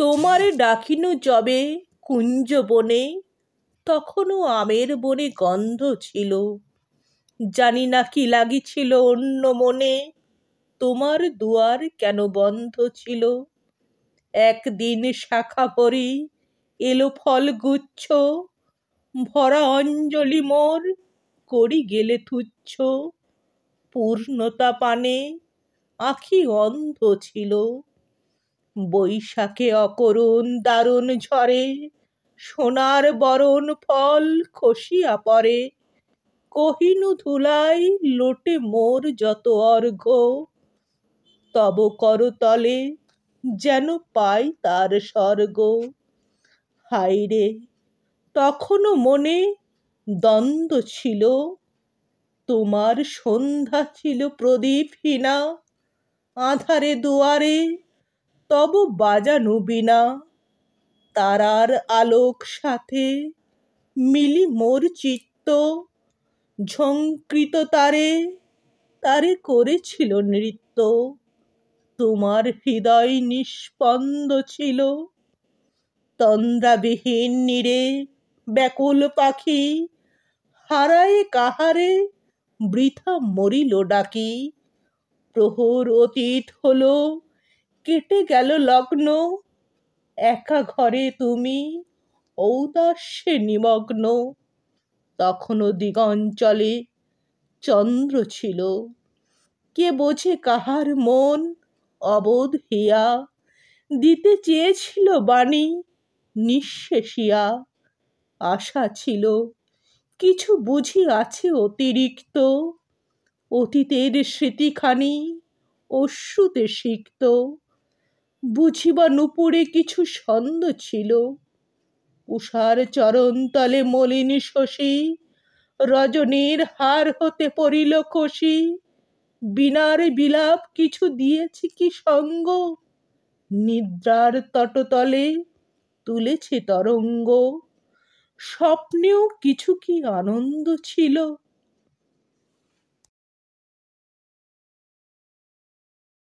তোমারে ডাকিনু যবে কুঞ্জ বনে, তখনও আমের বনে গন্ধ ছিল। জানি না কি লাগিছিল অন্য মনে, তোমার দুয়ার কেন বন্ধ ছিল। একদিন শাখা পরি এলো ফল গুচ্ছ, ভরা অঞ্জলি মোর করি গেলে তুচ্ছ। পূর্ণতা পানে আখি অন্ধ ছিল। বৈশাখে অকরুণ দারুণ ঝরে, সোনার বরণ ফল খসিয়া পড়ে। কহিনু ধুলাই লোটে মোর যত অর্ঘ্য, তব করতলে যেন পাই তার স্বর্গ। হায়রে, তখনও মনে দ্বন্দ্ব ছিল। তোমার সন্ধ্যা ছিল প্রদীপহীনা, আঁধারে দুয়ারে তব বাজানো বীণা। তারার আলোক সাথে মিলি মোর চিত্ত, ঝংকৃত তারে তারে করেছিল নৃত্য। তোমার হৃদয় নিস্পন্দ ছিল। তন্দ্রাবিহীন নীরে ব্যাকুল পাখি, হারায়ে কাহারে বৃথা মরিল ডাকি। প্রহর অতীত হলো, কেটে গেল লগ্ন, একা ঘরে তুমি ঔদাস্যে নিমগ্ন। তখনও দিগঞ্চলে চন্দ্র ছিল। কে বোঝে কাহার মন অবোধ হিয়া, দিতে চেয়েছিল বাণী নিঃশেষিয়া। আশা ছিল কিছু বুঝি আছে অতিরিক্ত, অতীতের স্মৃতিখানি অশ্রুতে সিক্ত। বুঝিবা নূপুরে কিছু ছন্দ ছিল। উষার চরণতলে মলিন শশী, রজনীর হার হতে পড়িল খসি। বীণার বিলাপ কিছু দিয়েছে কি সঙ্গ, নিদ্রার তটতলে তুলেছে তরঙ্গ। স্বপ্নেও কিছু কি আনন্দ ছিল।